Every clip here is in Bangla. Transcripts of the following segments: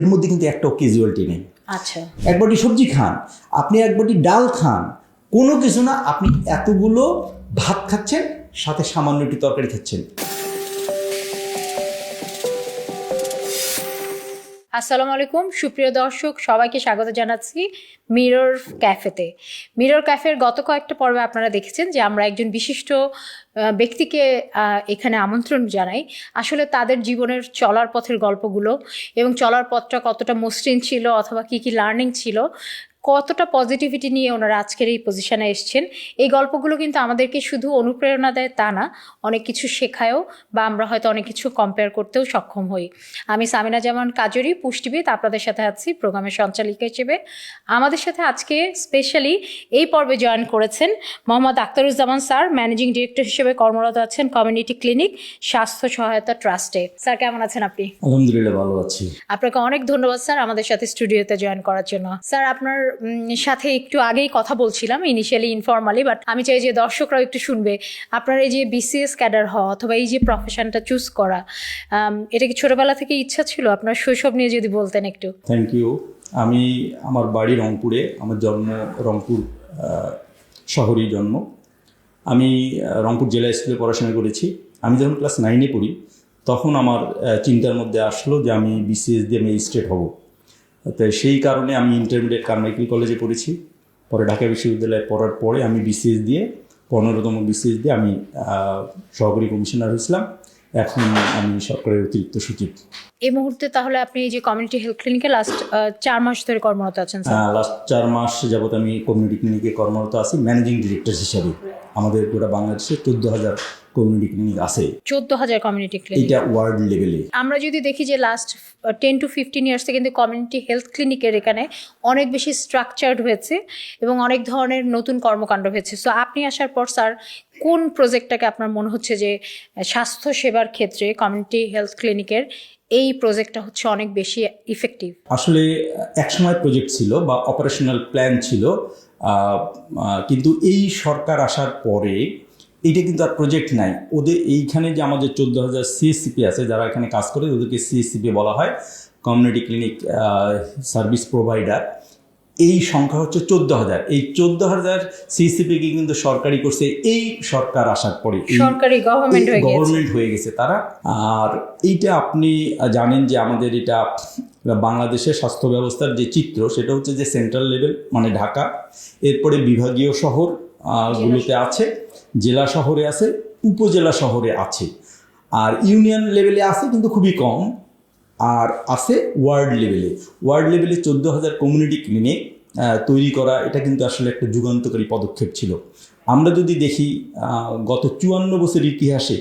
এর মধ্যে কিন্তু একটাও ক্যাজুয়ালিটি নেই। আচ্ছা, এক বাটি সবজি খান, আপনি এক বাটি ডাল খান, কোনো কিছু না, আপনি এতগুলো ভাত খাচ্ছেন, সাথে সামান্য একটু তরকারি খাচ্ছেন। আসসালামু আলাইকুম সুপ্রিয় দর্শক, সবাইকে স্বাগত জানাচ্ছি মিরর ক্যাফেতে। মিরর ক্যাফের গত কয়েকটা পর্বে আপনারা দেখেছেন যে আমরা একজন বিশিষ্ট ব্যক্তিকে এখানে আমন্ত্রণ জানাই। আসলে তাদের জীবনের চলার পথের গল্পগুলো এবং চলার পথটা কতটা মসৃণ ছিল অথবা কি কি লার্নিং ছিল, কতটা পজিটিভিটি নিয়ে ওনারা আজকের এই পজিশনে এসছেন, এই গল্পগুলো কিন্তু আমাদেরকে শুধু অনুপ্রেরণা দেয় তা না, অনেক কিছু শেখায়ও বা আমরা হয়তো অনেক কিছু কম্পেয়ার করতেও সক্ষম হই। আমি সামিনা জামান কাজরি, পুষ্টিবিদ, আপনাদের সাথে আছি প্রোগ্রামের সঞ্চালিকা হিসেবে। আমাদের সাথে আজকে স্পেশালি এই পর্বে জয়েন করেছেন Mohammad Akhtaruzzaman sir, managing director হিসেবে কর্মরত আছেন কমিউনিটি ক্লিনিক স্বাস্থ্য সহায়তা ট্রাস্টে। স্যার কেমন আছেন আপনি? আলহামদুলিল্লাহ ভালো আছি। আপনাকে অনেক ধন্যবাদ স্যার আমাদের সাথে স্টুডিওতে জয়েন করার জন্য। স্যার আপনার সাথে একটু আগেই কথা বলছিলাম ইনিশিয়ালি ইনফর্মালি, বাট আমি চাই যে দর্শকরাও একটু শুনবে। আপনার এই যে বিসিএস ক্যাডার হওয়া অথবা এই যে প্রফেশনটা চুজ করা, এটা কি ছোটবেলা থেকে ইচ্ছা ছিল? আপনার শৈশব নিয়ে যদি বলতেন একটু। Thank you. আমার বাড়ি রংপুরে, আমার জন্ম রংপুর শহরেই জন্ম। আমি রংপুর জেলা স্কুলে পড়াশোনা করেছি। আমি যখন ক্লাস 9-এ পড়ি তখন আমার চিন্তার মধ্যে আসলো যে আমি বিসিএস দিয়ে ম্যাজিস্ট্রেট হব। তো সেই কারণে আমি ইন্টারমিডিয়েট কারমাইকেল কলেজে পড়েছি। পরে ঢাকা বিশ্ববিদ্যালয়ে পড়ার পরে আমি বিসিএস দিয়ে 15তম বিসিএস দিয়ে আমি সহকারী কমিশনার হয়েছিলাম। এখন আমি সরকারের অতিরিক্ত সচিব। এই মুহূর্তে তাহলে আপনি এই যে কমিউনিটি হেলথ ক্লিনিকে লাস্ট 4 মাস ধরে কর্মরত আছেন স্যার? লাস্ট 4 মাস যাবত আমি কমিউনিটি ক্লিনিকে কর্মরত আছি ম্যানেজিং ডিরেক্টর হিসাবে। আমাদের গোটা বাংলাদেশে 14,000 কমিউনিটি ক্লিনিক আছে। 14,000 কমিউনিটি ক্লিনিক, এটা ওয়ার্ল্ড লেভেলে। আমরা যদি দেখি যে লাস্ট 10 to 15 ইয়ার্সে কিন্তু কমিউনিটি হেলথ ক্লিনিকের এখানে অনেক বেশি স্ট্রাকচার্ড হয়েছে এবং অনেক ধরনের নতুন কর্মকাণ্ড হয়েছে। সো আপনি আসার পর স্যার কোন প্রজেক্টটাকে আপনার মনে হচ্ছে যে স্বাস্থ্য সেবার ক্ষেত্রে কমিউনিটি হেলথ ক্লিনিকের এই প্রজেক্টটা হচ্ছে অনেক বেশি ইফেক্টিভ? আসলে একসময় প্রজেক্ট ছিল বা অপারেশনাল প্ল্যান ছিল, কিন্তু এই সরকার আসার পরে এইটা কিন্তু আর প্রজেক্ট নাই। ওদের এইখানে যে আমাদের 14,000 সিএসসিপি আছে যারা এখানে কাজ করে, ওদেরকে সিএসসিপি বলা হয়, কমিউনিটি ক্লিনিক সার্ভিস প্রোভাইডার। এই সংখ্যা হচ্ছে 14,000। এই 14,000 সিএসসিপিকে কিন্তু সরকারি করছে এই সরকার আসার পরে, সরকারি গভর্নমেন্ট হয়ে গেছে তারা। আর এইটা আপনি জানেন যে আমাদের এটা বাংলাদেশের স্বাস্থ্য ব্যবস্থার যে চিত্র, সেটা হচ্ছে যে সেন্ট্রাল লেভেল মানে ঢাকা, এরপরে বিভাগীয় শহর গুলোতে আছে, জেলা শহরে আছে, উপজেলা শহরে আছে, আর ইউনিয়ন লেভেলে আছে কিন্তু খুবই কম, আর আছে ওয়ার্ড লেভেলে। ওয়ার্ড লেভেলে 14,000 কমিউনিটি ক্লিনিক তৈরি করা, এটা কিন্তু আসলে একটা যুগান্তকারী পদক্ষেপ ছিল। আমরা যদি দেখি গত 54 বছর ইতিহাসে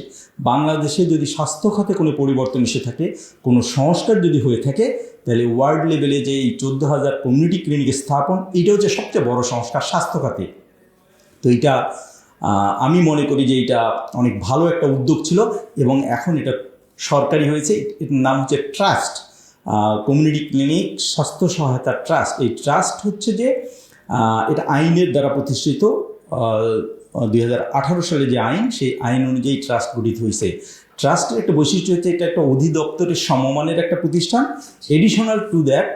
বাংলাদেশে যদি স্বাস্থ্য খাতে কোনো পরিবর্তন এসে থাকে, কোনো সংস্কার যদি হয়ে থাকে, তাহলে ওয়ার্ড লেভেলে যে এই 14,000 কমিউনিটি ক্লিনিক স্থাপন, এটা হচ্ছে সবচেয়ে বড় সংস্কার স্বাস্থ্য খাতে। তো এটা আমি মনে করি যে এটা অনেক ভালো একটা উদ্যোগ ছিল এবং এখন এটা সরকারি হয়েছে। এটার নাম হচ্ছে ট্রাস্ট, কমিউনিটি ক্লিনিক স্বাস্থ্য সহায়তা ট্রাস্ট। এই ট্রাস্ট হচ্ছে যে এটা আইনের দ্বারা প্রতিষ্ঠিত। 2018 সালে যে আইন, সেই আইন অনুযায়ী ট্রাস্ট গঠিত হয়েছে। ট্রাস্টের একটা বৈশিষ্ট্য হচ্ছে এটা একটা অধিদপ্তরের সমমানের একটা প্রতিষ্ঠান। এডিশনাল টু দ্যাট,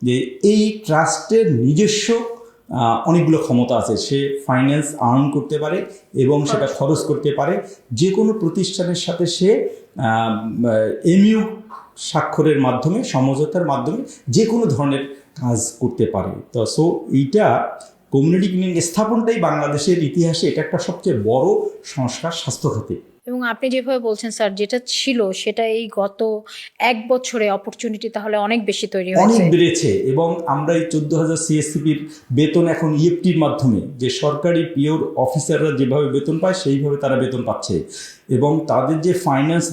যে এই ট্রাস্টের নিজস্ব অনেকগুলো ক্ষমতা আছে। সে ফাইন্যান্স আর্ন করতে পারে এবং সেটা খরচ করতে পারে। যে কোনো প্রতিষ্ঠানের সাথে সে এমইউ স্বাক্ষরের মাধ্যমে, সমঝোতার মাধ্যমে যে কোনো ধরনের কাজ করতে পারে। তো সো এইটা কমিউনিটি ক্লিনিক স্থাপনটাই বাংলাদেশের ইতিহাসে এটা একটা সবচেয়ে বড় সংস্কার স্বাস্থ্য খাতে। এবং আপনি যেভাবে বলছেন স্যার, যেটা ছিল সেটা এই গত 1 বছরে অপরচুনিটি তাহলে অনেক বেশি তৈরি হয়েছে, অনেক বেড়েছে। এবং আমরা এই 14,000 সিএসসিপির বেতন এখন ইএফটির মাধ্যমে, যে সরকারি পিওর অফিসাররা যেভাবে বেতন পায় সেইভাবে তারা বেতন পাচ্ছে, এবং তাদের যে ফাইন্যান্স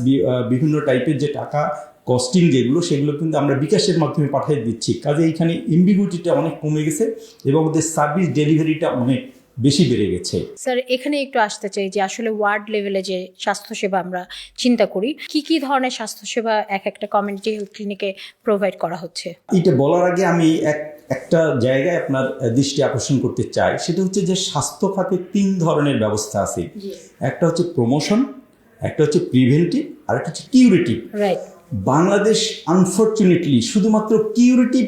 বিভিন্ন টাইপের যে টাকা কস্টিং যেগুলো, সেগুলো কিন্তু আমরা বিকাশের মাধ্যমে পাঠিয়ে দিচ্ছি। কাজে এইখানে এমবিগুইটিটা অনেক কমে গেছে এবং ওদের সার্ভিস ডেলিভারিটা অনেক বেশি বেড়ে গেছে। স্যার এখানে একটু আসতে চাই যে আসলে ওয়ার্ড লেভেলে যে স্বাস্থ্যসেবা আমরা চিন্তা করি, কি কি ধরনের স্বাস্থ্যসেবা এক একটা কমিউনিটি হেলথ ক্লিনিকে প্রোভাইড করা হচ্ছে? এটা বলার আগে আমি একটা জায়গায় আপনার দৃষ্টি আকর্ষণ করতে চাই। সেটা হচ্ছে যে স্বাস্থ্য খাতে 3 ধরনের ব্যবস্থা আছে। একটা হচ্ছে প্রমোশন, একটা হচ্ছে প্রিভেন্টিভ, আর একটা হচ্ছে কিউরেটিভ। রাইট। বাংলাদেশ আনফর্চুনেটলি শুধুমাত্র কিউরেটিভ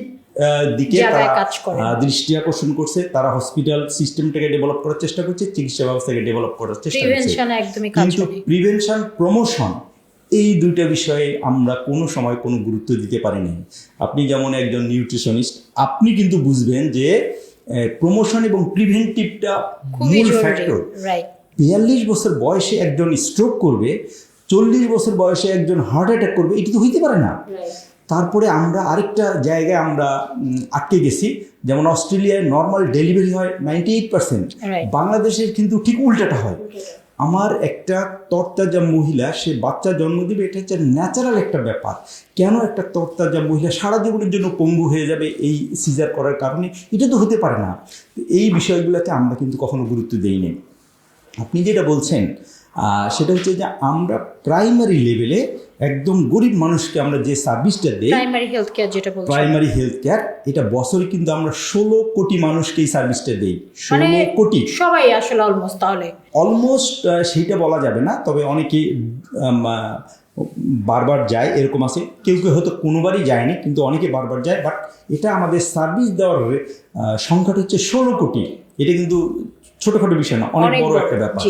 দিকে জায়গায় তারা কাজ করে। দৃষ্টি আকর্ষণ করছে। তারা হসপিটাল সিস্টেমটাকে ডেভেলপ করার চেষ্টা করছে, চিকিৎসা ব্যবস্থাকে ডেভেলপ করার চেষ্টা করছে, প্রিভেনশন একদমই কাজ কিন্তু করে। প্রিভেনশন প্রমোশন এই দুইটা বিষয়ে আমরা কোনো সময় কোনো গুরুত্ব দিতে পারিনি। আপনি যেমন একজন নিউট্রিশনিস্ট, আপনি কিন্তু বুঝবেন যে প্রমোশন এবং প্রিভেন্টিভটা খুবই মূল জরুরি, ফ্যাক্টর। রাইট। 42 বছর বয়সে একজন স্ট্রোক করবে, 40 বছর বয়সে একজন হার্ট অ্যাটাক করবে, এটা তো হইতে পারে না। তারপরে আমরা আরেকটা জায়গায় আমরা আটকে গেছি, যেমন অস্ট্রেলিয়ায় নর্মাল ডেলিভারি হয় 98%, Right. বাংলাদেশের কিন্তু ঠিক উল্টাটা হয়। আমার একটা তরতাজা মহিলা সে বাচ্চা জন্ম দিবে, এটা হচ্ছে ন্যাচারাল একটা ব্যাপার। কেন একটা তরতাজা মহিলা সারা জীবনের জন্য পঙ্গু হয়ে যাবে এই সিজার করার কারণে? এটা তো হতে পারে না। এই বিষয়গুলোতে আমরা কিন্তু কখনো গুরুত্ব দেইনি। আপনি যেটা বলছেন সেটা হচ্ছে যে আমরা প্রাইমারি লেভেলে একদম গরিব মানুষকে আমরা যে সার্ভিসটা দিই, প্রাইমারি হেলথ কেয়ার যেটা বলছেন, প্রাইমারি হেলথ কেয়ার, এটা বছরে কিন্তু আমরা 16 কোটি মানুষকে এই সার্ভিসটা দিই। মানে 16 কোটি সবাই আসলে অলমোস্ট, তাহলে অলমোস্ট সেইটা বলা যাবে না, তবে অনেকে বারবার যায় এরকম আছে। কেউ কেউ হয়তো কোনোবারই যায়নি, কিন্তু অনেকে বারবার যায়। বাট এটা আমাদের সার্ভিস দেওয়ার সংখ্যাটা হচ্ছে 16 কোটি। এটা কিন্তু ছোটোখাটো বিষয় না, অনেক বড় একটা ব্যাপার।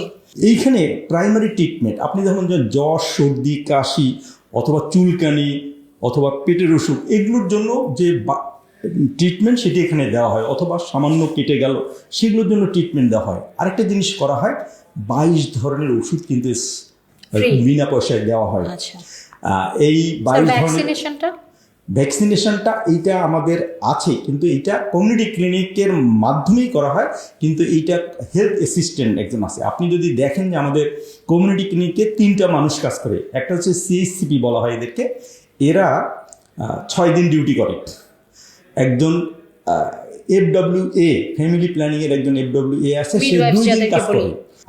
এইখানে প্রাইমারি ট্রিটমেন্ট, আপনি যখন জ্বর, সর্দি, কাশি অথবা চুলকানি অথবা পেটের অসুখ, এগুলোর জন্য যে ট্রিটমেন্ট সেটি এখানে দেওয়া হয়, অথবা সামান্য কেটে গেল সেগুলোর জন্য ট্রিটমেন্ট দেওয়া হয়। আরেকটা জিনিস করা হয়, 22 ধরনের ওষুধ কিন্তু বিনা পয়সায় দেওয়া হয়। আচ্ছা, এই 22 ধরনের ভ্যাকসিনেশনটা, ভ্যাকসিনেশনটা এইটা আমাদের আছে, কিন্তু এইটা কমিউনিটি ক্লিনিকের মাধ্যমেই করা হয়। কিন্তু এইটা হেলথ অ্যাসিস্ট্যান্ট একজন আছে। আপনি যদি দেখেন যে আমাদের কমিউনিটি ক্লিনিকে 3টা মানুষ কাজ করে। একটা হচ্ছে সিএইচসিপি বলা হয় এদেরকে, এরা 6 দিন ডিউটি করে। একজন FWA ফ্যামিলি প্ল্যানিংয়ের একজন FWA আছে, সে 2 দিন কাজ করে।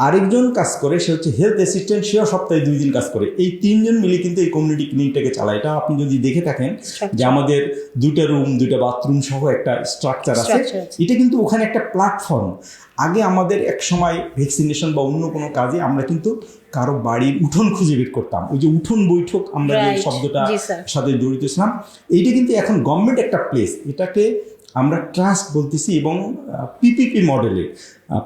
আরেকজন কাজ করে, সে হচ্ছে হেলথ অ্যাসিস্ট্যান্ট, সেও সপ্তাহে 2 দিন কাজ করে। এই 3 জন মিলে কিন্তু এই কমিউনিটি ক্লিনিকটাকে চালায়। এটা আপনি যদি দেখে থাকেন যে আমাদের 2টা রুম, 2টা বাথরুম সহ একটা স্ট্রাকচার আছে। এটা কিন্তু ওখানে একটা প্ল্যাটফর্ম। আগে আমাদের এক সময় ভ্যাকসিনেশন বা অন্য কোনো কাজে আমরা কিন্তু কারো বাড়ির উঠোন খুঁজে বের করতাম, ওই যে উঠোন বৈঠক আমরা যে শব্দটা সাথে জড়িত ছিলাম, এইটা কিন্তু এখন গভর্নমেন্ট একটা প্লেস, এটাকে আমরা ট্রাস্ট বলতেছি, এবং পিপিপি মডেলে,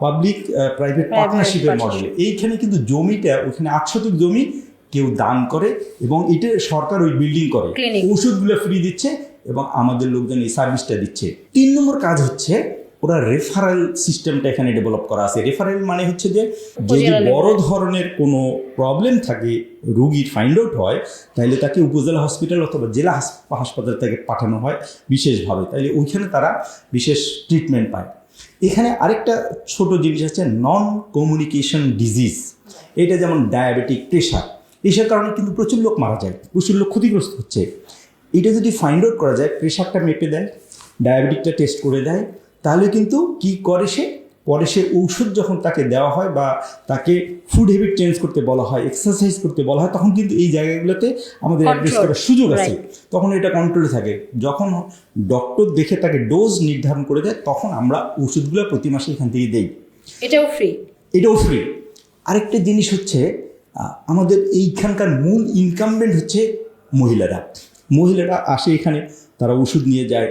পাবলিক প্রাইভেট পার্টনারশিপের মডেলে। এইখানে কিন্তু জমিটা, ওখানে 8 শতক জমি কেউ দান করে, এবং এটা সরকার ওই বিল্ডিং করে, ওষুধগুলো ফ্রি দিচ্ছে এবং আমাদের লোকজন এই সার্ভিসটা দিচ্ছে। 3 নম্বর কাজ হচ্ছে ওরা রেফারেল সিস্টেমটা এখানে ডেভেলপ করা আছে। রেফারেল মানে হচ্ছে যে যদি বড় ধরনের কোনো প্রবলেম থাকে, রুগীর ফাইন্ড আউট হয়, তাহলে তাকে উপজেলা হসপিটাল অথবা জেলা হাসপাতাল থেকে পাঠানো হয় বিশেষভাবে, তাইলে ওইখানে তারা বিশেষ ট্রিটমেন্ট পায়। এখানে আরেকটা ছোট জিনিস আছে, নন কমিউনিকেশন ডিজিজ। এটা যেমন ডায়াবেটিক, প্রেশার, এইসব কারণে কিন্তু প্রচুর লোক মারা যায়, প্রচুর লোক ক্ষতিগ্রস্ত হচ্ছে। এটা যদি ফাইন্ড আউট করা যায়, প্রেশারটা মেপে দেয়, ডায়াবেটিকটা টেস্ট করে দেয়, তাহলে কিন্তু কি করে সে, পরে সে ঔষধ যখন তাকে দেওয়া হয় বা তাকে ফুড হ্যাবিট চেঞ্জ করতে বলা হয়, এক্সারসাইজ করতে বলা হয়, তখন কিন্তু এই জায়গাগুলোতে আমাদের অ্যাড্রেস করার সুযোগ আছে, তখন এটা কন্ট্রোলে থাকে। যখন ডক্টর দেখে তাকে ডোজ নির্ধারণ করে দেয়, তখন আমরা ওষুধগুলো প্রতি মাসে এখান থেকে দিই। এটাও ফ্রি, এটাও ফ্রি। আরেকটা জিনিস হচ্ছে, আমাদের এইখানকার মূল ইনকামবেন্ট হচ্ছে মহিলারা। মহিলারা আসে এখানে, তারা ওষুধ নিয়ে যায়।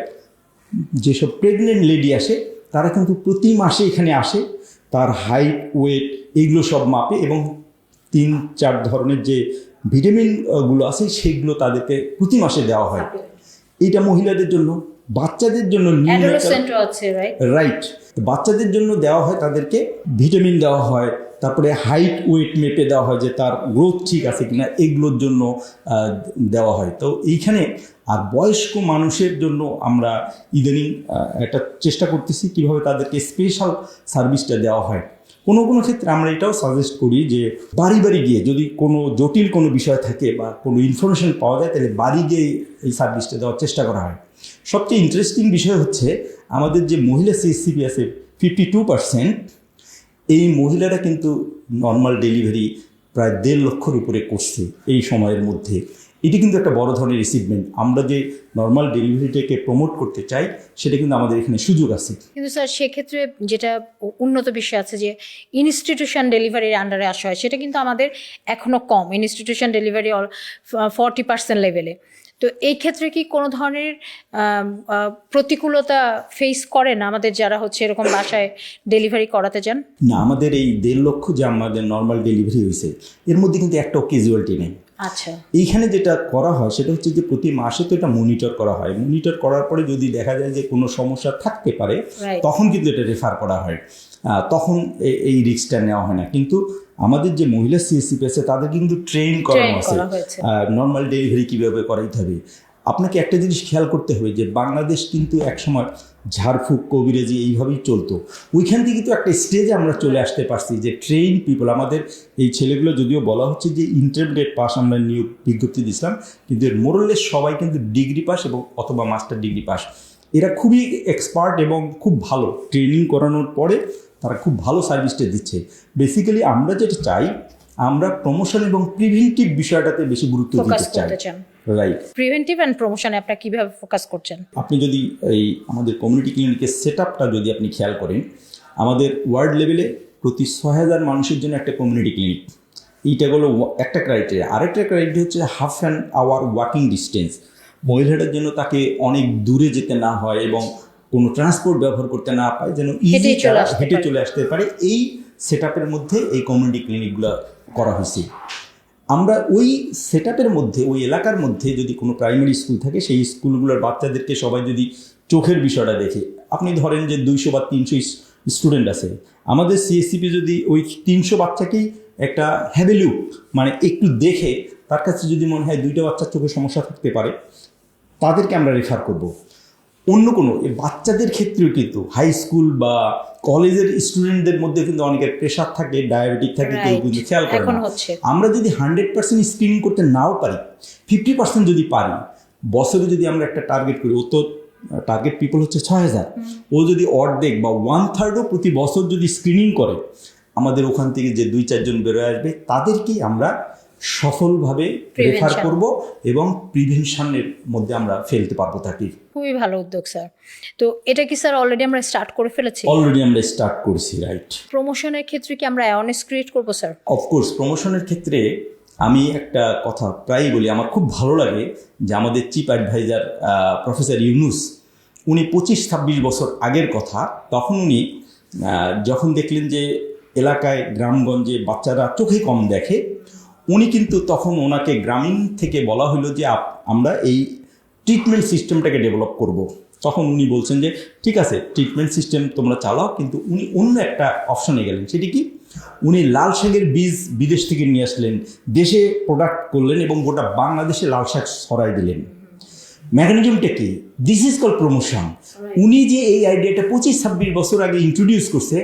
যেসব প্রেগনেন্ট লেডি আসে, তারা কিন্তু প্রতি মাসে এখানে আসে, তার হাইট, ওয়েট এইগুলো সব মাপে, এবং 3-4 ধরনের যে ভিটামিনগুলো আছে সেগুলো তাদেরকে প্রতি মাসে দেওয়া হয়। এটা মহিলাদের জন্য। বাচ্চাদের জন্য রাইট, বাচ্চাদের জন্য দেওয়া হয়, তাদেরকে ভিটামিন দেওয়া হয়, তারপরে হাইট ওয়েট মেপে দেওয়া হয় যে তার গ্রোথ ঠিক আছে কিনা, এগুলোর জন্য দেওয়া হয়। তো এইখানে আর বয়স্ক মানুষের জন্য আমরা ইদানিং একটা চেষ্টা করতেছি কীভাবে তাদেরকে স্পেশাল সার্ভিসটা দেওয়া হয়। কোনো কোনো ক্ষেত্রে আমরা এটাও সাজেস্ট করি যে বাড়ি বাড়ি গিয়ে যদি কোনো জটিল কোনো বিষয় থাকে বা কোনো ইনফরমেশন পাওয়া যায়, তাহলে বাড়ি গিয়ে এই সার্ভিসটা দেওয়ার চেষ্টা করা হয়। সবচেয়ে ইন্টারেস্টিং বিষয় হচ্ছে, আমাদের যে মহিলা সিএসসিপি আছে 52%, এই মহিলারা কিন্তু নর্মাল ডেলিভারি প্রায় 1.5 লক্ষর উপরে করছে এই সময়ের মধ্যে। এটি কিন্তু একটা বড় ধরনের অ্যাচিভমেন্ট। আমরা যে নর্মাল ডেলিভারিটাকে প্রমোট করতে চাই সেটা কিন্তু আমাদের এখানে সুযোগ আছে। কিন্তু স্যার সেক্ষেত্রে যেটা উন্নত বিষয় আছে যে ইনস্টিটিউশন ডেলিভারির আন্ডারে আসা হয়, সেটা কিন্তু আমাদের এখনও কম। ইনস্টিটিউশন ডেলিভারি 40% লেভেলে। তো এই ক্ষেত্রে কি কোনো ধরনের প্রতিকূলতা ফেস করেন আমাদের যারা হচ্ছে এরকম বাসায় ডেলিভারি করাতে যান? না, আমাদের এই 1.5 লক্ষ যে আমাদের নর্মাল ডেলিভারি হয়েছে এর মধ্যে কিন্তু একটাও ক্যাজুয়ালিটি নেই। আচ্ছা, এইখানে যেটা করা হয় সেটা হচ্ছে যে প্রতি মাসে তো এটা মনিটর করা হয়। মনিটর করার পরে যদি দেখা যায় যে কোনো সমস্যা থাকতে পারে Right. তখন কিন্তু এটা রেফার করা হয়। তখন এই রিস্কটা নেওয়া হয় না। কিন্তু আমাদের যে মহিলা সিএসসি আছে তাদেরকে কিন্তু ট্রেন করানো আছে করা হয়েছে। নর্মাল ডেলিভারি কীভাবে করাইতে হবে। আপনাকে একটা জিনিস খেয়াল করতে হবে যে বাংলাদেশ কিন্তু একসময় ঝাড়ফুঁক কবিরাজি এইভাবেই চলতো। ওইখান থেকে তো একটা স্টেজে আমরা চলে আসতে পারছি যে ট্রেন পিপল, আমাদের এই ছেলেগুলো যদিও বলা হচ্ছে যে ইন্টারমিডিয়েট পাস আমরা নিয়োগ বিজ্ঞপ্তি দিয়েছিলাম, কিন্তু এর মোরলেস সবাই কিন্তু ডিগ্রি পাস এবং অথবা মাস্টার ডিগ্রি পাস। এরা খুবই এক্সপার্ট এবং খুব ভালো ট্রেনিং করানোর পরে তারা খুব ভালো সার্ভিসটা দিচ্ছে। বেসিক্যালি আমরা যেটা চাই, আমরা প্রমোশন এবং প্রিভেন্টিভ বিষয়টাতে বেশি গুরুত্ব ফোকাস দিতে চাই। করতে চান। রাইট। প্রিভেন্টিভ অ্যান্ড প্রমোশনে আপনারা কিভাবে ফোকাস করছেন? আপনি যদি এই আমাদের কমিউনিটি ক্লিনিকের সেট আপটা যদি আপনি খেয়াল করেন, আমাদের ওয়ার্ড লেভেলে প্রতি 6,000 মানুষের জন্য একটা কমিউনিটি ক্লিনিক। এইটা হলো একটা ক্রাইটেরিয়া। আরেকটা ক্রাইটেরিয়া হচ্ছে half an hour walking distance. মহিলাটার জন্য তাকে অনেক দূরে যেতে না হয় এবং কোনো ট্রান্সপোর্ট ব্যবহার করতে না পায়, যেন ইজি হেঁটে চলে আসতে পারে। এই সেট আপের মধ্যে এই কমিউনিটি ক্লিনিকগুলো করা হয়েছে। আমরা ওই সেট আপের মধ্যে, ওই এলাকার মধ্যে যদি কোনো প্রাইমারি স্কুল থাকে, সেই স্কুলগুলোর বাচ্চাদেরকে সবাই যদি চোখের বিষয়টা দেখে, আপনি ধরেন যে 200 বা 300 স্টুডেন্ট আছে, আমাদের সিএসসিপি যদি ওই 300 বাচ্চাকেই একটা হ্যাভেলুক মানে একটু দেখে তার কাছে যদি মনে হয় 2টা বাচ্চার চোখে সমস্যা থাকতে পারে, তাদেরকে আমরা রেফার করব। অন্য কোনো বাচ্চাদের ক্ষেত্রেও কিন্তু হাই স্কুল বা কলেজের স্টুডেন্টদের মধ্যে কিন্তু অনেকের প্রেশার থাকে, ডায়াবেটিক থাকে, কেউ কিন্তু খেয়াল করে না। আমরা যদি 100% স্ক্রিনিং করতে নাও পারি, 50% যদি পারি, বছরে যদি আমরা একটা টার্গেট করি, ও তো টার্গেট পিপল হচ্ছে 6,000, ও যদি অর্ধেক বা 1/3ও প্রতি বছর যদি স্ক্রিনিং করে, আমাদের ওখান থেকে যে 2-4 জন বেরোয় আসবে তাদেরকেই আমরা সফলভাবে রেফার করব এবং প্রিভেনশনের মধ্যে আমরা ফেলতে পারবো তাকে। খুবই ভালো উদ্যোগ স্যার। তো এটা কি স্যার অলরেডি আমরা স্টার্ট করে ফেলেছি? অলরেডি আমরা স্টার্ট করছি। রাইট। প্রমোশনের ক্ষেত্রে কি আমরা অ্যাওয়ারনেস ক্রিয়েট করবো স্যার? অফকোর্স, প্রমোশনের ক্ষেত্রে আমি একটা কথা প্রায়ই বলি, আমার খুব ভালো লাগে যে আমাদের চিফ অ্যাডভাইজার প্রফেসর ইউনুস, উনি 25-26 বছর আগের কথা, তখন উনি যখন দেখলেন যে এলাকায় গ্রামগঞ্জে বাচ্চারা চোখে কম দেখে, উনি কিন্তু তখন ওনাকে গ্রামীণ থেকে বলা হলো যে আমরা এই ট্রিটমেন্ট সিস্টেমটাকে ডেভেলপ করব। তখন উনি বলছেন যে ঠিক আছে, ট্রিটমেন্ট সিস্টেম তোমরা চালাও, কিন্তু উনি অন্য একটা অপশনে গেলেন। সেটি কি? উনি লাল শাকের বীজ বিদেশ থেকে নিয়ে আসলেন, দেশে প্রোডাক্ট করলেন এবং গোটা বাংলাদেশে লাল শাক ছড়াই দিলেন। মেকানিজমটা কি? This is call promotion. উনি যে এই আইডিয়াটা 25-26 বছর আগে ইন্ট্রোডিউস করছে,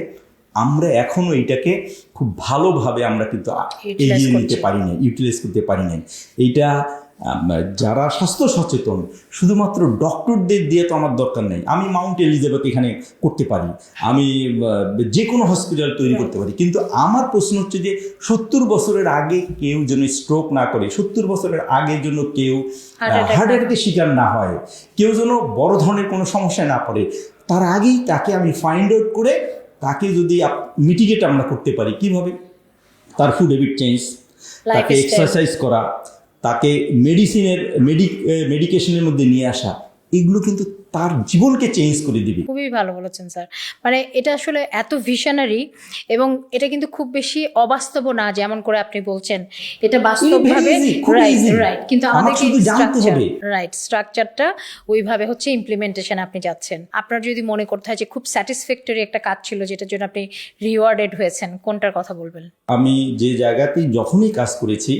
আমরা এখনও এইটাকে খুব ভালোভাবে আমরা কিন্তু এগিয়ে নিতে পারি না, ইউটিলাইজ করতে পারি না। এইটা যারা স্বাস্থ্য সচেতন, শুধুমাত্র ডক্টরদের দিয়ে তো আমার দরকার নেই। আমি মাউন্ট এলিজাবেথ এখানে করতে পারি, আমি যে কোনো হসপিটাল তৈরি করতে পারি, কিন্তু আমার প্রশ্ন হচ্ছে যে 70 বছরের আগে কেউ যেন স্ট্রোক না করে, 70 বছরের আগে যেন কেউ হার্ট অ্যাটাকের শিকার না হয়, কেউ যেন বড় ধরনের কোনো সমস্যায় না পড়ে। তার আগেই তাকে আমি ফাইন্ড আউট করে তাকে যদি মিটিগেট আমরা করতে পারি, কিভাবে? তার ফুড হ্যাবিট চেঞ্জ, তাকে এক্সারসাইজ করা, তাকে মেডিকেশনের মধ্যে নিয়ে আসা, এগুলো কিন্তু তার জীবনকে চেঞ্জ করে দিবে। খুবই ভালো বলেছেন স্যার। মানে এটা আসলে এত ভিশনারি এবং এটা কিন্তু খুব বেশি অবাস্তব না, যেমন করে আপনি বলছেন, এটা বাস্তবভাবে রাইট, কিন্তু আমাদেরকে স্ট্রাকচারটা ওইভাবে হচ্ছে ইমপ্লিমেন্টেশন আপনি যাচ্ছেন। আপনার যদি মনে করতে হয় যে খুব স্যাটিসফ্যাক্টরি একটা কাজ ছিল যেটার জন্য আপনি রিওয়ার্ডেড হয়েছেন, কোনটার কথা বলবেন? আমি যে জায়গাতেই যখনই কাজ করেছি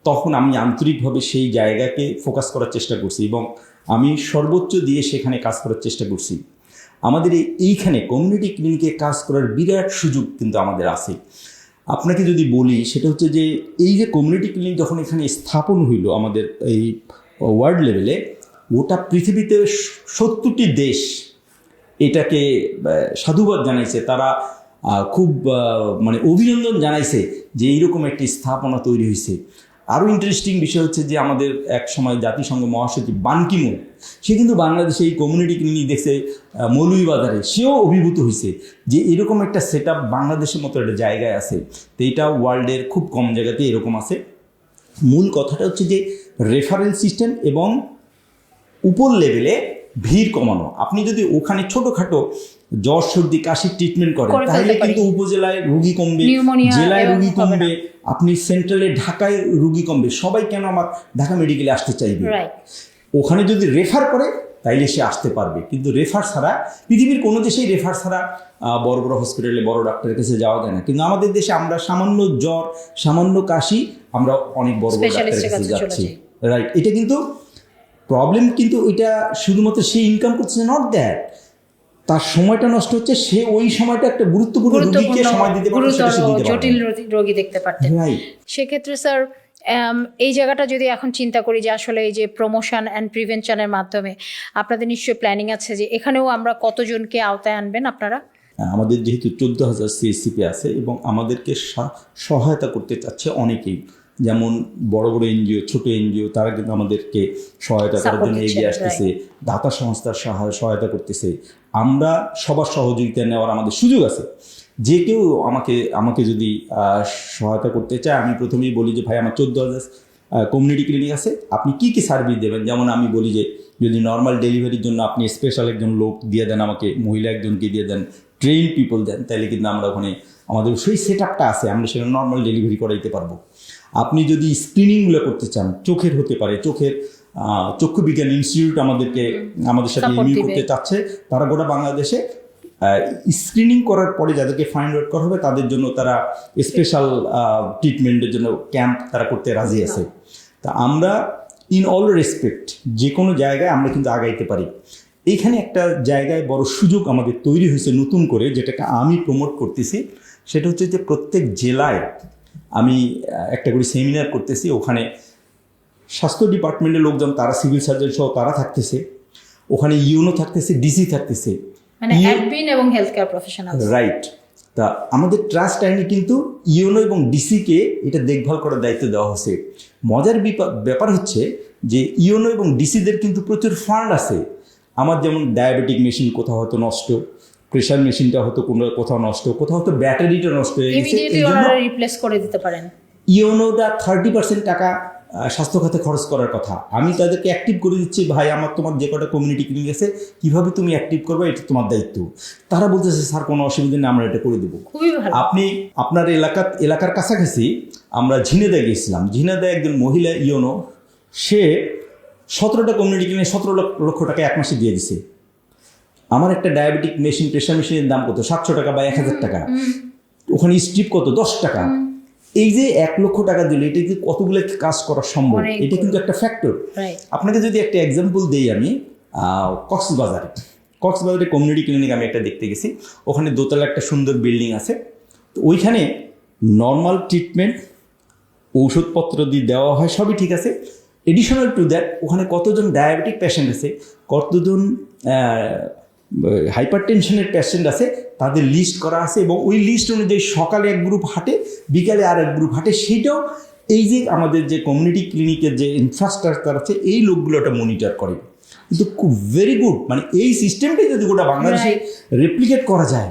তখন আমি আন্তরিকভাবে সেই জায়গাকে ফোকাস করার চেষ্টা করছি এবং আমি সর্বোচ্চ দিয়ে সেখানে কাজ করার চেষ্টা করছি। আমাদের এইখানে কমিউনিটি ক্লিনিকে কাজ করার বিরাট সুযোগ কিন্তু আমাদের আছে। আপনাকে যদি বলি, সেটা হচ্ছে যে এই যে কমিউনিটি ক্লিনিক যখন এখানে স্থাপন হইল আমাদের এই ওয়ার্ল্ড লেভেলে, গোটা পৃথিবীতে 70টি দেশ এটাকে সাধুবাদ জানাইছে, তারা খুব মানে অভিনন্দন জানাইছে যে এইরকম একটি স্থাপনা তৈরি হয়েছে। আরও ইন্টারেস্টিং বিষয় হচ্ছে যে আমাদের এক সময় জাতিসংঘ মহাসচিব বান কি মুন, সে কিন্তু বাংলাদেশে এই কমিউনিটি ক্লিনিক দেখছে মৌলভীবাজারে, সেও অভিভূত হয়েছে যে এরকম একটা সেট আপ বাংলাদেশের মতো একটা জায়গায় আছে। তো এটা ওয়ার্ল্ডের খুব কম জায়গাতে এরকম আছে। মূল কথাটা হচ্ছে যে রেফারেন্স সিস্টেম এবং উপর লেভেলে ভিড় কমানো। আপনি যদি ওখানে ছোটোখাটো জ্বর সর্দি কাশির ট্রিটমেন্ট করেন তাহলে কিন্তু উপজেলায় রুগী কমবে, জেলায় রুগী কমবে, আপনি সেন্ট্রালে ঢাকায় রুগী কমবে। সবাই কেন আমার ঢাকা মেডিকেলে আসতে চাইবে? ওখানে যদি রেফার করে তাইলে সে আসতে পারবে। কিন্তু রেফার ছাড়া, পৃথিবীর কোনো দেশেই রেফার ছাড়া বড় বড় হসপিটালে বড় ডাক্তারের কাছে যাওয়া যায় না। কিন্তু আমাদের দেশে আমরা সামান্য জ্বর, সামান্য কাশি, আমরা অনেক বড় বড় ডাক্তারের কাছে যাচ্ছি। রাইট, এটা কিন্তু প্রবলেম। কিন্তু এটা শুধুমাত্র সে ইনকাম করছে, নট দ্যাট, তার সময়টা নষ্ট হচ্ছে। সে ওই সময়টা একটা গুরুত্বপূর্ণ রোগীকে সময় দিতে পারবে, জটিল রোগী দেখতে পারতেন। সেক্ষেত্রে স্যার এই জায়গাটা যদি এখন চিন্তা করি যে আসলে এই যে প্রমোশন অ্যান্ড প্রিভেনশনের মাধ্যমে আপনাদের নিশ্চয়ই প্ল্যানিং আছে যে এখানেও আমরা কতজনকে আওতায় আনবেন আপনারা? আমাদের যেহেতু 14,000 সিএসসিপি আছে এবং আমাদেরকে সহায়তা করতে চাচ্ছে অনেকেই, যেমন বড় বড় এনজিও, ছোট এনজিও, তারা কিন্তু আমাদেরকে সহায়তা করার জন্য এগিয়ে আসতেছে, দাতা সংস্থার সহায়তা করতেছে। আমরা সবার সহযোগিতা নেওয়ার আমাদের সুযোগ আছে। যে কেউ আমাকে যদি সহায়তা করতে চায়, আমি প্রথমেই বলি যে ভাই আমার 14,000 কমিউনিটি ক্লিনিক আছে, আপনি কি কি সার্ভিস দেবেন। যেমন আমি বলি যে যদি নর্মাল ডেলিভারির জন্য আপনি স্পেশাল একজন লোক দিয়ে দেন, আমাকে মহিলা একজনকে দিয়ে দেন, ট্রেন পিপল দেন, তাহলে কিন্তু আমরা ওখানে আমাদের সেই সেট আপটা আছে, আমরা সেটা নর্মাল ডেলিভারি করাইতে পারবো। আপনি যদি স্ক্রিনিংগুলো করতে চান, চোখের হতে পারে, চক্ষু বিজ্ঞান ইনস্টিটিউট আমাদের সাথে এমইউ করতে চাচ্ছে, তারা গোটা বাংলাদেশে স্ক্রিনিং করার পরে যাদেরকে ফাইন্ড আউট করা হবে তাদের জন্য তারা স্পেশাল ট্রিটমেন্টের জন্য ক্যাম্প তারা করতে রাজি আছে। তা আমরা ইন অল রেসপেক্ট যে কোনো জায়গায় আমরা কিন্তু আগাইতে পারি। এইখানে একটা জায়গায় বড় সুযোগ আমাদের তৈরি হয়েছে নতুন করে, যেটাকে আমি প্রমোট করতেছি। সেটা হচ্ছে যে প্রত্যেক জেলায় আমি একটা করে সেমিনার করতেছি। ওখানে স্বাস্থ্য ডিপার্টমেন্টের লোকজন, তারা সিভিল সার্জন সহ তারা থাকতেছে, ওখানে ইউনো থাকতেছে, ডিসি থাকতেছে, মানে অ্যাডমিন এবং হেলথ কেয়ার প্রফেশনাল। রাইট। তা আমাদের ট্রাস্ট আইনে কিন্তু ইউনো এবং ডিসিকে এটা দেখভাল করার দায়িত্ব দেওয়া হয়েছে। মজার ব্যাপার হচ্ছে যে ইউনো এবং ডিসিদের কিন্তু প্রচুর ফান্ড আছে। আমার যেমন ডায়াবেটিক মেশিন কোথাও হয়তো নষ্ট, প্রেশার মেশিনটা হয়তো কোথাও নষ্ট, কোথাও হয়তো ব্যাটারিটা নষ্ট হয়ে গেছে, রিপ্লেস করে দিতে পারেন। ইউনোটা 30% টাকা স্বাস্থ্য খাতে খরচ করার কথা, আমি তাদেরকে অ্যাক্টিভ করে দিচ্ছি, ভাই তোমার যে কটা কমিউনিটি ক্লিনিক আছে কীভাবে তুমি অ্যাক্টিভ করবে এটা তোমার দায়িত্ব। তারা বলতেছে স্যার কোনো অসুবিধা নেই, আমরা এটা করে দেবো। আপনি আপনার এলাকার কাছাকাছি আমরা ঝিনেদা গিয়েছিলাম। ঝিনেদায় একজন মহিলা ইউনো, সে 17টা কমিউনিটি ক্লিনিক 17 লক্ষ টাকা এক মাসে দিয়ে দিছে। আমার একটা ডায়াবেটিক মেশিন, প্রেশার মেশিনের দাম কত? 700 টাকা বা 1000 টাকা। ওখানে স্ট্রিপ কত? 10 টাকা। এই যে 1 লক্ষ টাকা দিলে এটা কি কতগুলো কাজ করা সম্ভব? এটা কিন্তু একটা ফ্যাক্টর। আপনাকে যদি একটা এক্সাম্পল দিই, আমি কক্সবাজারে কমিউনিটি ক্লিনিক আমি একটা দেখতে গেছি। ওখানে দোতলা একটা সুন্দর বিল্ডিং আছে। তো ওইখানে নর্মাল ট্রিটমেন্ট, ঔষধপত্র দিয়ে দেওয়া হয়, সবই ঠিক আছে। এডিশনাল টু দ্যাট ওখানে কতজন ডায়াবেটিক পেশেন্ট আছে, কতজন হাইপার টেনশনের পেশেন্ট আছে, তাদের লিস্ট করা আছে। এবং ওই লিস্ট অনুযায়ী সকালে এক গ্রুপ হাঁটে, বিকালে আর এক গ্রুপ হাঁটে। সেইটাও এই যে আমাদের যে কমিউনিটি ক্লিনিকের যে ইনফ্রাস্ট্রাকচার আছে, এই লোকগুলো ওটা মনিটর করে। কিন্তু খুব ভেরি গুড। মানে এই সিস্টেমটাই যদি গোটা বাংলাদেশে রেপ্লিকেট করা যায়,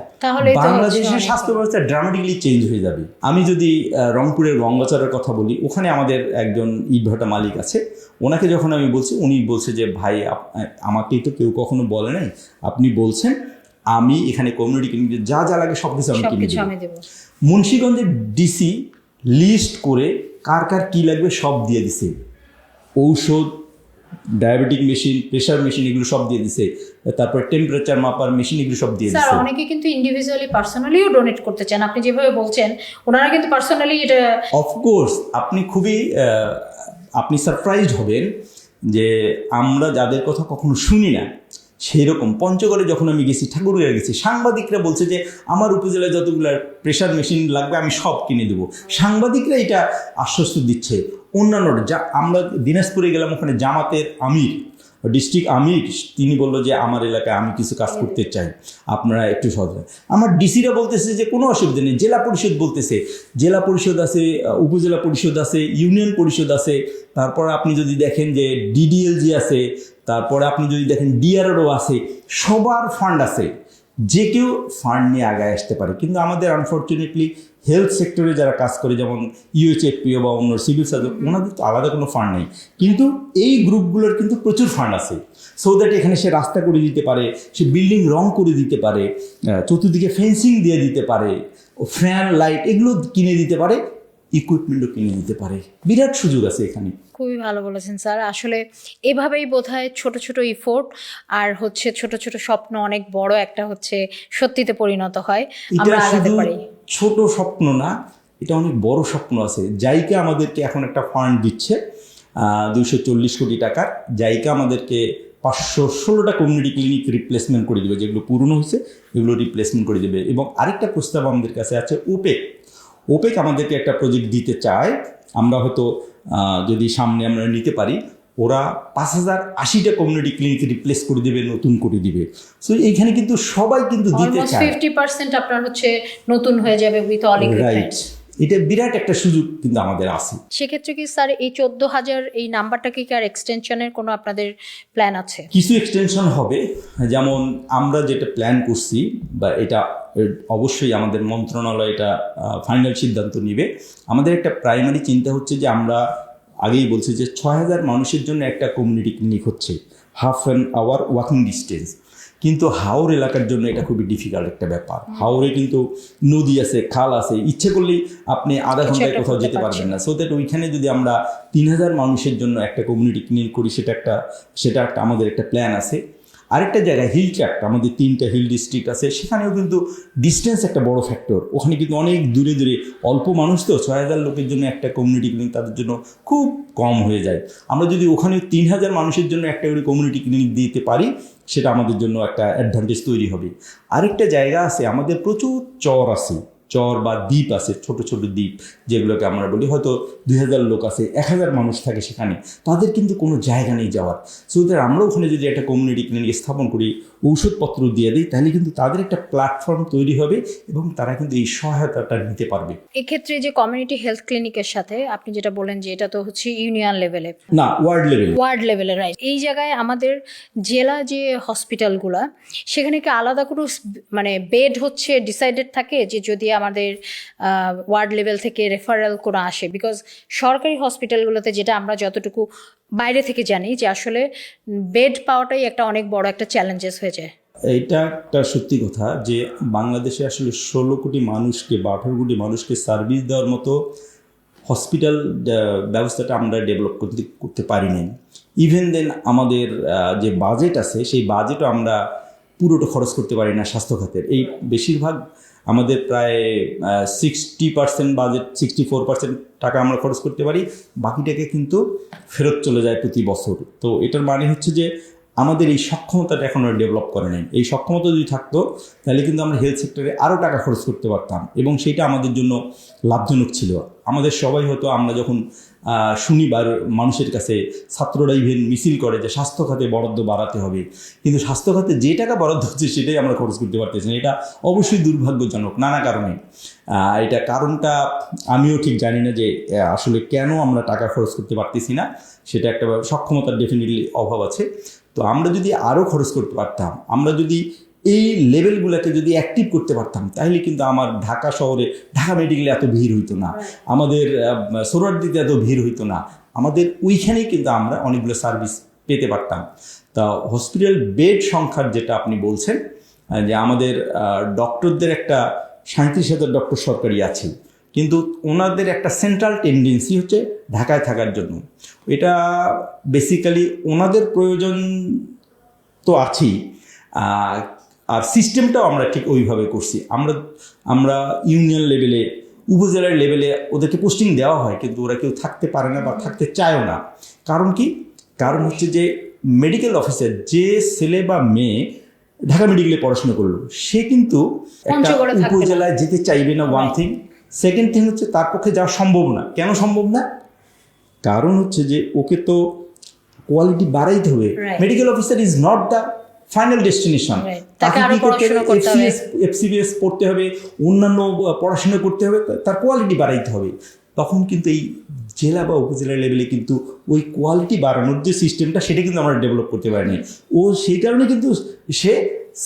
বাংলাদেশের স্বাস্থ্য ব্যবস্থা ড্রামাটিক্যালি চেঞ্জ হয়ে যাবে। আমি যদি রংপুরের গঙ্গাচরের কথা বলি, ওখানে আমাদের একজন ইটভাটা মালিক আছে। ওনাকে যখন আমি বলছি, উনি বলছে যে ভাই আমাকেই তো কেউ কখনো বলে নাই, আপনি বলছেন, আমি এখানে কমিউনিটি ক্লিনিকে যা যা লাগে সব কিছু আমি কিনে দেব। মুন্সিগঞ্জের ডিসি লিস্ট করে কার কার কী লাগবে সব দিয়ে দিছে। ঔষধ, ডায়াবেটিক মেশিন, প্রেশার মেশিন, এগুলো সব দিয়ে দিছে। তারপর টেম্পারেচার মাপার মেশিন, এগুলো সব দিয়ে দিছে। স্যার অনেকে কিন্তু ইন্ডিভিজুয়ালি পার্সোনালিও ডোনেট করতে চান, আপনি যেভাবে বলছেন ওনারা কিন্তু পার্সোনালি এটা। অফকোর্স আপনি সারপ্রাইজড হবেন যে আমরা যাদের কথা কখনো শুনি না, সেই রকম পঞ্চগড়ে যখন আমি গেছি, ঠাকুরগাঁয়ে গেছি, সাংবাদিকরা বলছে যে আমার উপজেলায় যতগুলো প্রেশার মেশিন লাগবে আমি সব কিনে দেবো। সাংবাদিকরা এটা আশ্বস্ত দিচ্ছে। অন্যান্য আমরা দিনাজপুরে গেলাম, ওখানে জামাতের আমির ডিস্ট্রিক্ট আমির তিনি বললো যে আমার এলাকায় আমি কিছু কাজ করতে চাই, আপনারা একটু সহযোগিতা। আমার ডিসিরা বলতেছে যে কোনো অসুবিধা নেই, জেলা পরিষদ বলতেছে, জেলা পরিষদ আছে, উপজেলা পরিষদ আছে, ইউনিয়ন পরিষদ আছে, তারপর আপনি যদি দেখেন যে ডিডিএলজি আছে, তারপরে আপনি যদি দেখেন ডিআরও আছে, সবার ফান্ড আছে, যে কেউ ফান্ড নিয়ে আগায় আসতে পারে। কিন্তু আমাদের আনফর্চুনেটলি হেলথ সেক্টরে যারা কাজ করে, যেমন ইউএইচএফপিও বা অন্য সিভিল সার্জন, ওনাদের তো আলাদা কোনো ফান্ড নেই, কিন্তু এই গ্রুপগুলোর কিন্তু প্রচুর ফান্ড আছে। সো দ্যাট এখানে সে রাস্তা করে দিতে পারে, সে বিল্ডিং রং করে দিতে পারে, চতুর্দিকে ফেন্সিং দিয়ে দিতে পারে, ফ্যান লাইট এগুলো কিনে দিতে পারে, ইকুইপমেন্টও কিনে দিতে পারে। বিরাট সুযোগ আছে এখানে। খুবই ভালো বলেছেন স্যার। আসলে এভাবেই বোধহয় ছোট ছোট ইফোর্ট আর হচ্ছে ছোট ছোট স্বপ্ন অনেক বড় একটা হচ্ছে সত্যিতে পরিণত হয়, আমরা এটা আগাতে শুধু পারি। ছোট স্বপ্ন না, এটা অনেক বড় স্বপ্ন আছে। জাইকা আমাদেরকে এখন একটা ফান্ড দিচ্ছে 240 কোটি টাকার। জাইকা আমাদেরকে 516টা কমিউনিটি ক্লিনিক রিপ্লেসমেন্ট করে দেবে, যেগুলো পুরনো হয়েছে এগুলো রিপ্লেসমেন্ট করে দেবে। এবং আরেকটা প্রস্তাব আমাদের কাছে আছে, ওপেক আমাদেরকে একটা প্রজেক্ট দিতে চায়। আমরা হয়তো যদি সামনে আমরা নিতে পারি, ওরা 5080টা কমিউনিটি ক্লিনিক রিপ্লেস করে দেবে, নতুন করে দিবে। সো এইখানে কিন্তু সবাই কিন্তু দিতে অলমোস্ট চায়। 50% আপনার হচ্ছে নতুন হয়ে যাবে উইথ অল ইকুইপমেন্ট। এটা বিরাট একটা সুযোগ কিন্তু আমাদের আছে। সেক্ষেত্রে কি স্যার এই 14,000 এই নাম্বারটাকে কি আর এক্সটেনশনের কোনো আপনাদের প্ল্যান আছে? কিছু এক্সটেনশন হবে, যেমন আমরা যেটা প্ল্যান করছি, বা এটা অবশ্যই আমাদের মন্ত্রণালয় এটা ফাইনাল সিদ্ধান্ত নিবে। আমাদের একটা প্রাইমারি চিন্তা হচ্ছে যে আমরা আগেই বলছি যে 6000 মানুষের জন্য একটা কমিউনিটি ক্লিনিক হচ্ছে, half an hour walking distance. কিন্তু হাওর এলাকার জন্য এটা খুবই ডিফিকাল্ট একটা ব্যাপার। হাওরে কিন্তু নদী আছে, খাল আছে, ইচ্ছে করলেই আপনি আধা ঘন্টায় কোথাও যেতে পারবেন না। সো দ্যাট ওইখানে যদি আমরা 3000 মানুষের জন্য একটা কমিউনিটি ক্লিনিক করি, সেটা একটা আমাদের একটা প্ল্যান আছে। আরেকটা জায়গায় হিল ট্র্যাক্ট, আমাদের 3টা হিল ডিস্ট্রিক্ট আছে, সেখানেও কিন্তু ডিস্টেন্স একটা বড় ফ্যাক্টর। ওখানে কিন্তু অনেক দূরে দূরে, অল্প মানুষ তো, 6000 লোকের জন্য একটা কমিউনিটি ক্লিনিক তাদের জন্য খুব কম হয়ে যায়। আমরা যদি ওখানে 3000 মানুষের জন্য একটা করে কমিউনিটি ক্লিনিক দিতে পারি, সেটা আমাদের জন্য একটা অ্যাডভান্টেজ তৈরি হবে। আরেকটা জায়গা আছে, আমাদের প্রচুর চর আছে, চর বা দ্বীপ আছে, ছোট ছোট দ্বীপ যেগুলোকে আমরা বলি, হয়তো 2000 লোক আছে, 1000 মানুষ থাকে সেখানে, তাদের কিন্তু কোনো জায়গা নেই যাওয়ার। সো আমরা ওখানে যদি একটা কমিউনিটি ক্লিনিক স্থাপন করি, ঔষধপত্র দিয়ে দিই, তাহলে কিন্তু তাদের একটা প্ল্যাটফর্ম তৈরি হবে এবং তারা কিন্তু এই সহায়তাটা নিতে পারবে। এক্ষেত্রে যে কমিউনিটি হেলথ ক্লিনিকের সাথে আপনি যেটা বলেন যে এটা তো হচ্ছে ইউনিয়ন লেভেলে না, ওয়ার্ড লেভেলে, রাইট। এই জায়গায় আমাদের জেলা যে হসপিটালগুলা, সেখানে কি আলাদা কোনো মানে বেড হচ্ছে ডিসাইডেড থাকে যে যদি আমাদের ওয়ার্ড লেভেল থেকে রেফারেল কোনো আসে? বিকজ সরকারি হসপিটালগুলোতে যেটা আমরা যতটুকু বাইরে থেকে জানি যে আসলে বেড পাওয়াটাই একটা অনেক বড় একটা চ্যালেঞ্জেস হয়ে যায়। এটা একটা সত্যি কথা যে বাংলাদেশে আসলে 16 কোটি মানুষকে বা 18 কোটি মানুষকে সার্ভিস দেওয়ার মতো হসপিটাল ব্যবস্থাটা আমরা ডেভেলপ করতে পারি নাই। ইভেন দেন আমাদের যে বাজেট আছে, সেই বাজেটও আমরা পুরোটা খরচ করতে পারি না স্বাস্থ্য খাতের। এই বেশিরভাগ আমাদের প্রায় 60% বাজেট, 64% টাকা আমরা খরচ করতে পারি, বাকিটাকে কিন্তু ফেরত চলে যায় প্রতি বছর। তো এটার মানে হচ্ছে যে আমাদের এই সক্ষমতাটা এখনও ডেভেলপ করে নাই। এই সক্ষমতা যদি থাকতো, তাহলে কিন্তু আমরা হেলথ সেক্টরে আরও টাকা খরচ করতে পারতাম এবং সেইটা আমাদের জন্য লাভজনক ছিল। আমাদের সবাই হয়তো, আমরা যখন শনিবার মানুষের কাছে ছাত্ররা ইভেন মিছিল করে যে স্বাস্থ্য খাতে বরাদ্দ বাড়াতে হবে, কিন্তু স্বাস্থ্য খাতে যে টাকা বরাদ্দ হচ্ছে সেটাই আমরা খরচ করতে পারতেছি না। এটা অবশ্যই দুর্ভাগ্যজনক নানা কারণে। এটা কারণটা আমিও ঠিক জানি না যে আসলে কেন আমরা টাকা খরচ করতে পারতেছি না। সেটা একটা সক্ষমতার ডেফিনেটলি অভাব আছে। তো আমরা যদি আরও খরচ করতে পারতাম, আমরা যদি এই লেভেলগুলোকে যদি অ্যাক্টিভ করতে পারতাম, তাহলে কিন্তু আমার ঢাকা শহরে, ঢাকা মেডিকেলে এত ভিড় হইতো না, আমাদের সোহরাওয়ার্দীতে এত ভিড় হইতো না, আমাদের ওইখানেই কিন্তু আমরা অনেকগুলো সার্ভিস পেতে পারতাম। তা হসপিটাল বেড সংখ্যার যেটা আপনি বলছেন, যে আমাদের ডক্টরদের একটা 37,000 ডক্টর সরকারি আছে, কিন্তু ওনাদের একটা সেন্ট্রাল টেন্ডেন্সি হচ্ছে ঢাকায় থাকার জন্য। এটা বেসিক্যালি ওনাদের প্রয়োজন তো আছেই, আর সিস্টেমটাও আমরা ঠিক ওইভাবে করছি। আমরা ইউনিয়ন লেভেলে, উপজেলার লেভেলে ওদেরকে পোস্টিং দেওয়া হয়, কিন্তু ওরা কেউ থাকতে পারে না বা থাকতে চায়ও না। কারণ কি? কারণ হচ্ছে যে মেডিকেল অফিসার, যে ছেলে বা মেয়ে ঢাকা মেডিকেলে পড়াশোনা করলো, সে কিন্তু একটা উপজেলায় যেতে চাইবে না, ওয়ান থিং। সেকেন্ড থিং হচ্ছে তার পক্ষে যাওয়া সম্ভব না। কেন সম্ভব না? কারণ হচ্ছে যে ওকে তো কোয়ালিটি বাড়াইতে হবে। Right. Medical officer is not the final destination. Right. তাকে আরো পড়াশোনা করতে হবে। এফসিবিএস পড়তে হবে, অন্যান্য পড়াশোনা করতে হবে, তার কোয়ালিটি বাড়াইতে হবে। তখন কিন্তু এই জেলা বা উপজেলা লেভেলে কিন্তু ওই কোয়ালিটি বাড়ানোর যে সিস্টেমটা সেটা কিন্তু আমরা ডেভেলপ করতে পারিনি। ও সেই কারণে কিন্তু সে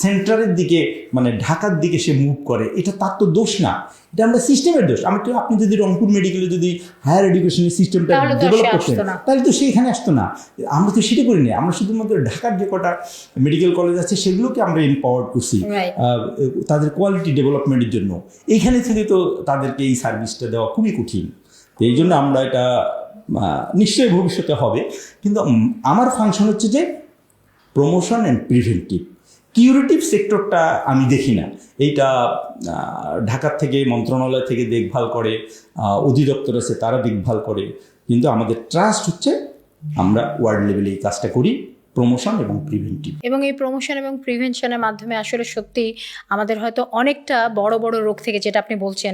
সেন্টারের দিকে মানে ঢাকার দিকে সে মুভ করে। এটা তার তো দোষ না, এটা আমরা সিস্টেমের দোষ। আপনি যদি রংপুর মেডিকেলে যদি হায়ার এডুকেশনের সিস্টেমটা তাহলে তো ডেভেলপ সে করতেন আসতো না। তাহলে তো সে এখানে আসতো না। আমরা তো সেটা করিনি। আমরা শুধুমাত্র ঢাকার যে কটা মেডিকেল কলেজ আছে সেগুলোকে আমরা এম্পাওয়ার্ড করছি Right. তাদের কোয়ালিটি ডেভেলপমেন্টের জন্য। এইখানে থেকে তো তাদেরকে এই সার্ভিসটা দেওয়া খুবই কঠিন। তো এই জন্য আমরা এটা নিশ্চয়ই ভবিষ্যতে হবে, কিন্তু আমার ফাংশন হচ্ছে যে প্রমোশন অ্যান্ড প্রিভেন্টিভ। কিউরেটিভ সেক্টরটা আমি দেখি না। এইটা ঢাকার থেকে মন্ত্রণালয় থেকে দেখভাল করে, অধিদপ্তর আছে তারা দেখভাল করে, কিন্তু আমাদের ট্রাস্ট হচ্ছে আমরা ওয়ার্ড লেভেলে এই কাজটা করি, প্রমোশন এবং প্রিভেন্টিভ। এবং এই প্রমোশন এবং প্রিভেনশনের মাধ্যমে আসলে সত্যি আমাদের হয়তো অনেকটা বড় বড় রোগ থেকে, যেটা আপনি বলছেন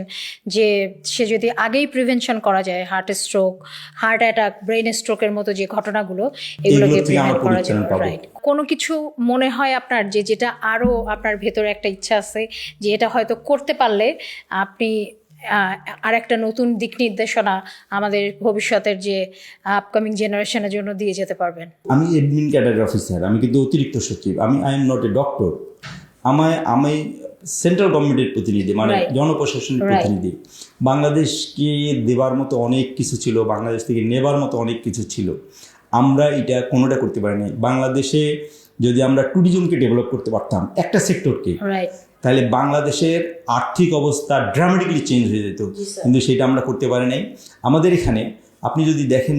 যে সে যদি আগেই প্রিভেনশন করা যায়, heart stroke, heart attack, brain স্ট্রোকের মতো যে ঘটনাগুলো, এগুলোকে থেকে আমরা প্রিভেন্ট করা যায়। পরিত্রাণ পাবো। রাইট। কোনো কিছু মনে হয় আপনার যে যেটা আরও আপনার ভেতরে একটা ইচ্ছা আছে যে এটা হয়তো করতে পারলে আপনি আর একটা নতুন দিক নির্দেশনা আমাদের ভবিষ্যতের যে আপকামিং জেনারেশনের জন্য দিয়ে যেতে পারবেন? আমি এডমিন ক্যাডার অফিসার, আমি কিন্তু অতিরিক্ত সচিব, I am not a doctor. আমি সেন্ট্রাল গভর্নমেন্টের প্রতিনিধি, মানে Right. জনপ্রশাসনের Right. প্রতিনিধি। বাংলাদেশকে দেবার মতো অনেক কিছু ছিল, বাংলাদেশ থেকে নেবার মতো অনেক কিছু ছিল, আমরা এটা কোনোটা করতে পারিনি। বাংলাদেশে যদি আমরা ট্যুরিজমকে ডেভেলপ করতে পারতাম, একটা সেক্টরকে, রাইট। তাহলে বাংলাদেশের আর্থিক অবস্থা ড্রামাটিক্যালি চেঞ্জ হয়ে যেত, কিন্তু সেটা আমরা করতে পারি নাই। আমাদের এখানে আপনি যদি দেখেন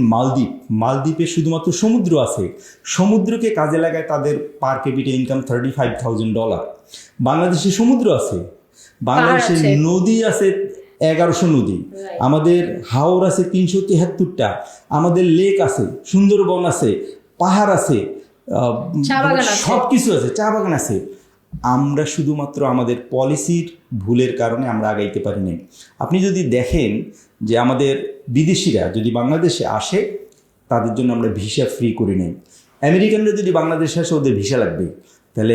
মালদ্বীপে শুধুমাত্র সমুদ্র আছে, সমুদ্রকে কাজে লাগায় তাদের পার ক্যাপিটা ইনকাম $35,000। বাংলাদেশে সমুদ্র আছে, বাংলাদেশে আছে। নদী আছে 1100 নদী, আমাদের হাওর আছে 373টা, আমাদের লেক আছে, সুন্দরবন আছে, পাহাড় আছে, চা বাগান আছে। সব কিছু আছে, চা বাগান আছে। আমরা শুধুমাত্র আমাদের পলিসির ভুলের কারণে আমরা আগাইতে পারি নাই। আপনি যদি দেখেন যে আমাদের বিদেশিরা যদি বাংলাদেশে আসে তাদের জন্য আমরা ভিসা ফ্রি করে নেই। আমেরিকানরা যদি বাংলাদেশে আসে ওদের ভিসা লাগবে, তাহলে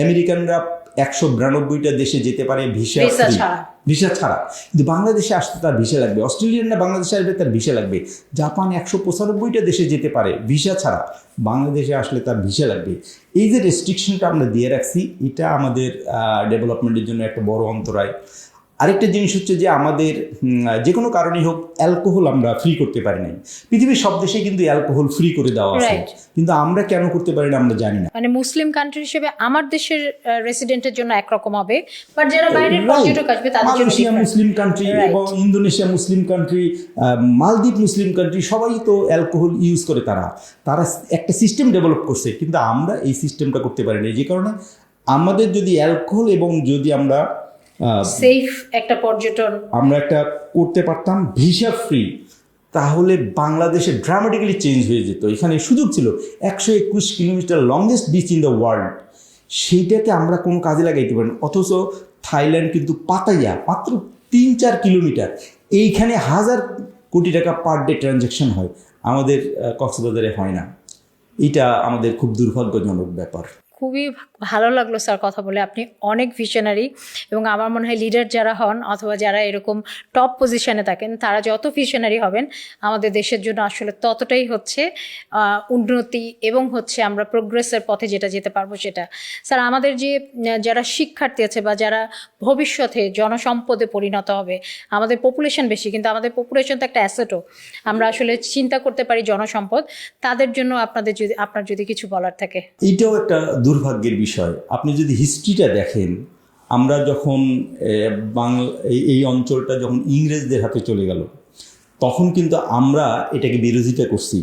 আমেরিকানরা 192টা দেশে যেতে পারে ভিসা ছাড়া, কিন্তু বাংলাদেশে আসতে তার ভিসা লাগবে। অস্ট্রেলিয়ানরা বাংলাদেশে আসবে তার ভিসা লাগবে। জাপান 195টা দেশে যেতে পারে ভিসা ছাড়া, বাংলাদেশে আসলে তার ভিসা লাগবে। এই যে রেস্ট্রিকশনটা আমরা দিয়ে রাখছি, এটা আমাদের ডেভেলপমেন্টের জন্য একটা বড় অন্তরায়। আরেকটা জিনিস হচ্ছে যে আমাদের যে কোনো কারণেই হোক অ্যালকোহল আমরা ফ্রি করতে পারি নাই। পৃথিবীর সব দেশে কিন্তু অ্যালকোহল ফ্রি করে দেওয়া আছে, Right. কিন্তু আমরা কেন করতে পারি না আমরা জানি না। মানে মুসলিম কান্ট্রি হিসেবে আমার দেশের রেসিডেন্টের জন্য একরকম হবে, বাট যারা বাইরের পর্যটক আসবে তাদের জন্য মালয়েশিয়া different. মুসলিম কান্ট্রি Right. এবং ইন্দোনেশিয়া মুসলিম কান্ট্রি, মালদ্বীপ মুসলিম কান্ট্রি, সবাই তো অ্যালকোহল ইউজ করে। তারা একটা সিস্টেম ডেভেলপ করছে, কিন্তু আমরা এই সিস্টেমটা করতে পারিনি। যে কারণে আমাদের যদি অ্যালকোহল এবং যদি আমরা সেফ একটা পর্যটন আমরা একটা করতে পারতাম ভিসা ফ্রি, তাহলে বাংলাদেশে ড্রামাটিক্যালি চেঞ্জ হয়ে যেত। এখানে সুযোগ ছিল 121 kilometre longest beach in the world, সেইটাকে আমরা কোনো কাজে লাগাইতে পারি না। অথচ থাইল্যান্ড কিন্তু পাতাইয়া মাত্র 3-4 কিলোমিটার, এইখানে 1000 কোটি টাকা পার ডে ট্রানজ্যাকশন হয়, আমাদের কক্সবাজারে হয় না। এটা আমাদের খুব দুর্ভাগ্যজনক ব্যাপার। খুবই ভালো লাগলো স্যার কথা বলে। আপনি অনেক ভিশনারি, এবং আমার মনে হয় লিডার যারা হন অথবা যারা এরকম টপ পজিশনে থাকেন তারা যত ভিশনারি হবেন আমাদের দেশের জন্য আসলে ততটাই হচ্ছে উন্নতি এবং হচ্ছে আমরা প্রোগ্রেসের পথে যেটা যেতে পারবো সেটা। স্যার আমাদের যে যারা শিক্ষার্থী আছে বা যারা ভবিষ্যতে জনসম্পদে পরিণত হবে, আমাদের পপুলেশন বেশি কিন্তু আমাদের পপুলেশন তো একটা অ্যাসেটও, আমরা আসলে চিন্তা করতে পারি জনসম্পদ, তাদের জন্য আপনার যদি কিছু বলার থাকে। এইটাও একটা দুর্ভাগ্যের বিষয়। আপনি যদি হিস্ট্রিটা দেখেন, আমরা যখন এই অঞ্চলটা যখন ইংরেজদের হাতে চলে গেল, তখন কিন্তু আমরা এটাকে বিরোধিতা করছি।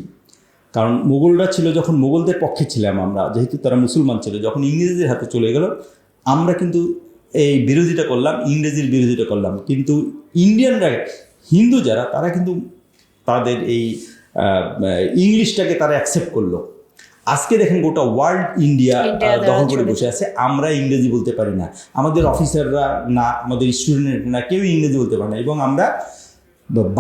কারণ মুঘলরা ছিল, যখন মুঘলদের পক্ষে ছিলাম আমরা, যেহেতু তারা মুসলমান ছিল, যখন ইংরেজদের হাতে চলে গেল আমরা কিন্তু এই বিরোধিতা করলাম, ইংরেজির বিরোধিতা করলাম। কিন্তু ইন্ডিয়ানরা, হিন্দু যারা, তারা কিন্তু তাদের এই ইংলিশটাকে তারা অ্যাকসেপ্ট করলো। আজকে দেখেন গোটা ওয়ার্ল্ড ইন্ডিয়া দখল করে বসে আছে, আমরা ইংরেজি বলতে পারি না, আমাদের অফিসাররা না, আমাদের স্টুডেন্ট না, কেউ ইংরেজি বলতে পারে না, এবং আমরা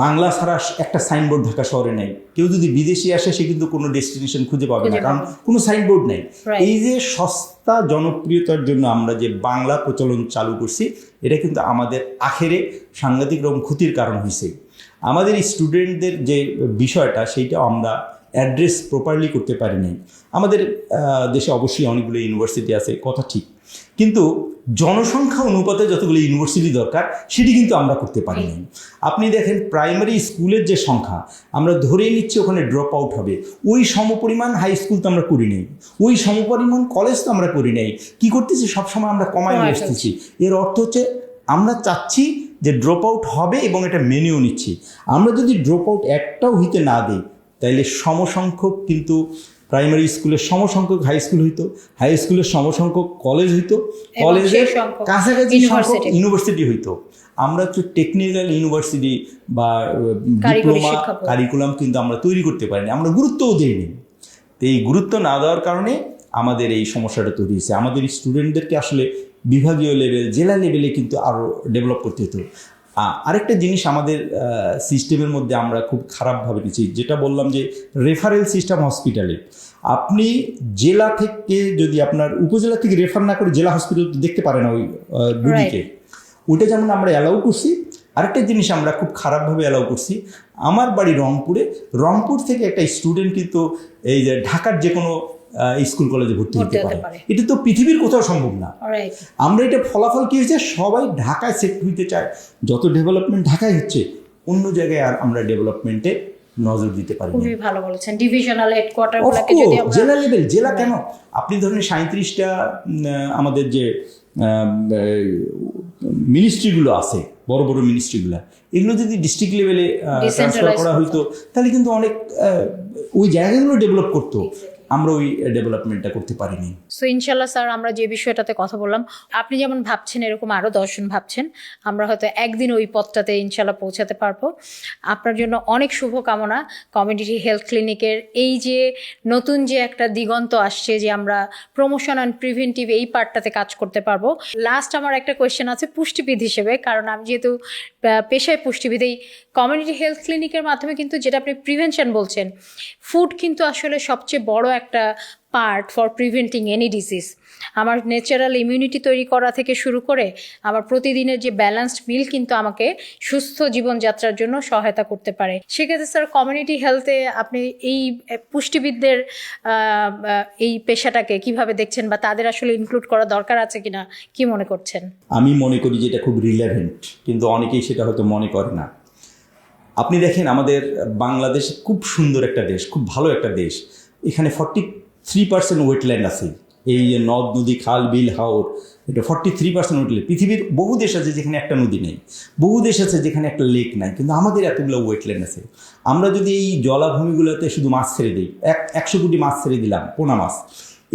বাংলা ছাড়া একটা সাইনবোর্ড ঢাকা শহরে নেই। কেউ যদি বিদেশি আসে সে কিন্তু কোনো ডেস্টিনেশন খুঁজে পাবে না, কারণ কোনো সাইনবোর্ড নেই। এই যে সস্তা জনপ্রিয়তার জন্য আমরা যে বাংলা প্রচলন চালু করছি, এটা কিন্তু আমাদের আখেরে সাংঘাতিক রকম ক্ষতির কারণ হয়েছে। আমাদের স্টুডেন্টদের যে বিষয়টা সেইটা আমরা অ্যাড্রেস প্রপারলি করতে পারি নাই। আমাদের দেশে অবশ্যই অনেকগুলো ইউনিভার্সিটি আছে, কথা ঠিক, কিন্তু জনসংখ্যা অনুপাতে যতগুলো ইউনিভার্সিটি দরকার সেটি কিন্তু আমরা করতে পারি নাই। আপনি দেখেন প্রাইমারি স্কুলের যে সংখ্যা আমরা ধরেই নিচ্ছি ওখানে ড্রপ আউট হবে, ওই সমপরিমাণ হাই স্কুল তো আমরা করি নাই, ওই সমপরিমাণ কলেজ তো আমরা করি নাই। কী করতেছি, সবসময় আমরা কমায় নিয়ে আসতেছি। এর অর্থ হচ্ছে আমরা চাচ্ছি যে ড্রপ আউট হবে এবং এটা মেনেও নিচ্ছি। আমরা যদি ড্রপ আউট একটাও হইতে না দিই তাইলে সমসংখ্যক কিন্তু প্রাইমারি স্কুলের সমসংখ্যক হাই স্কুল হইতো, হাই স্কুলের সমসংখ্যক কলেজ হইতো, কলেজের কাছাকাছি সংখ্যক ইউনিভার্সিটি হইতো। আমরা তো টেকনিক্যাল ইউনিভার্সিটি বা ডিপ্লোমা কারিকুলাম কিন্তু আমরা তৈরি করতে পারিনি, আমরা গুরুত্বও দিইনি। তো এই গুরুত্ব না দেওয়ার কারণে আমাদের এই সমস্যাটা তৈরি হয়েছে। আমাদের স্টুডেন্টদেরকে আসলে বিভাগীয় লেভেল, জেলা লেভেলে কিন্তু আরও ডেভেলপ করতে হতো। আরেকটা জিনিস আমাদের সিস্টেমের মধ্যে আমরা খুব খারাপভাবে নিচ্ছি, যেটা বললাম যে রেফারেল সিস্টেম হসপিটালে। আপনি জেলা থেকে যদি আপনার উপজেলা থেকে রেফার না করে জেলা হসপিটাল দেখতে পারে না ওই রোগীকে, ওইটা যেমন আমরা অ্যালাউ করছি। আরেকটা জিনিস আমরা খুব খারাপভাবে অ্যালাউ করছি, আমার বাড়ি রংপুরে, রংপুর থেকে একটা স্টুডেন্ট কিন্তু এই যে ঢাকার যে কোনো স্কুল কলেজে ভর্তি হতে পারে। এটা তো পৃথিবীর কোথাও সম্ভব না। আমরা এটা ফলাফল কি হয়েছে, সবাই ঢাকায় সেট হইতে চায়। যত ডেভেলপমেন্ট ঢাকায় হচ্ছে, অন্য জায়গায় আর আমরা ডেভেলপমেন্টে নজর দিতে পারি। খুবই ভালো বলেছেন। ডিভিশনাল হেডকোয়ার্টারগুলোকে যদি আমরা জেলা লেভেল, জেলা কেন, আপনি ধরেন 37টা আমাদের যে মিনিস্ট্রিগুলো আছে, বড় বড় মিনিস্ট্রিগুলো, এগুলো যদি ডিস্ট্রিক্ট লেভেলে ট্রান্সফার করা হইতো তাহলে কিন্তু অনেক ওই জায়গাগুলো ডেভেলপ করতো। আমরা ওই ডেভেলপমেন্টটা করতে পারিনি। সো ইনশাল্লাহ স্যার, আমরা যে বিষয়টাতে কথা বললাম, আপনি যেমন ভাবছেন এরকম আরও 10 জন ভাবছেন। আমরা হয়তো একদিন ওই পথটাতে ইনশাল্লাহ পৌঁছাতে পারবো। আপনার জন্য অনেক শুভকামনা। কমিউনিটি হেলথ ক্লিনিকের এই যে নতুন যে একটা দিগন্ত আসছে, যে আমরা প্রমোশন অ্যান্ড প্রিভেন্টিভ এই পার্টটাতে কাজ করতে পারবো। লাস্ট আমার একটা কোয়েশ্চেন আছে পুষ্টিবিদ হিসেবে, কারণ আমি যেহেতু পেশায় পুষ্টিবিদ, এই কমিউনিটি হেলথ ক্লিনিকের মাধ্যমে কিন্তু যেটা আপনি প্রিভেনশন বলছেন, ফুড কিন্তু আসলে সবচেয়ে বড় একটা part for preventing any disease. আমার ন্যাচারাল ইমিউনিটি তৈরি করা থেকে শুরু করে আমার প্রতিদিনের যে ব্যালেন্সড মিল কিন্তু আমাকে সুস্থ জীবনযাত্রার জন্য সহায়তা করতে পারে। সেক্ষেত্রে স্যার, কমিউনিটি হেলথে আপনি এই পুষ্টিবিদদের এই পেশাটাকে কিভাবে দেখছেন, বা তাদের আসলে ইনক্লুড করা দরকার আছে কিনা, কি মনে করছেন? আমি মনে করি যে এটা খুব রিলেভেন্ট, কিন্তু অনেকেই সেটা হয়তো মনে করে না। আপনি দেখেন আমাদের বাংলাদেশ খুব সুন্দর একটা দেশ, খুব ভালো একটা দেশ। এখানে 43% ওয়েটল্যান্ড আছে। এই যে নদ নদী খাল বিল হাওর, এটা 43% ওয়েটল্যান্ড। পৃথিবীর বহু দেশ আছে যেখানে একটা নদী নেই, বহু দেশ আছে যেখানে একটা লেক নাই, কিন্তু আমাদের এতগুলো ওয়েটল্যান্ড আছে। আমরা যদি এই জলাভূমিগুলোতে শুধু মাছ ছেড়ে দিই, 100 কোটি মাছ ছেড়ে দিলাম, পোনা মাছ,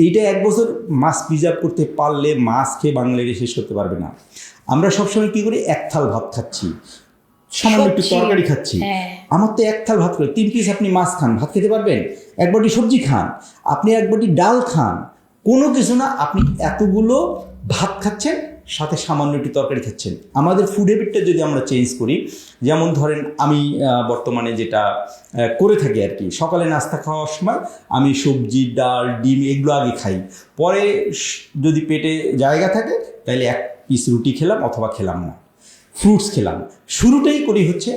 এইটা 1 বছর মাছ প্রিজার্ভ করতে পারলে মাছ খেয়ে বাংলাদেশে শেষ করতে পারবে না। আমরা সবসময় কী করি, এক থাল ভাত খাচ্ছি, সামান্য একটু তরকারি খাচ্ছি। আমার তো 1 থাল ভাত করে 3 পিস আপনি মাছ খান, ভাত খেতে পারবেন? 1 বাটি সবজি খান, আপনি 1 বাটি ডাল খান, কোনো কিছু না, আপনি এতগুলো ভাত খাচ্ছেন, সাথে সামান্য একটু তরকারি খাচ্ছেন। আমাদের ফুড হ্যাবিটটা যদি আমরা চেঞ্জ করি, যেমন ধরেন আমি বর্তমানে যেটা করে থাকি আর কি, সকালে নাস্তা খাওয়ার সময় আমি সবজি ডাল ডিম এগুলো আগে খাই, পরে যদি পেটে জায়গা থাকে তাহলে 1 পিস রুটি খেলাম অথবা খেলাম না, ফ্রুটস খেলাম। শুরুটাই করি হচ্ছে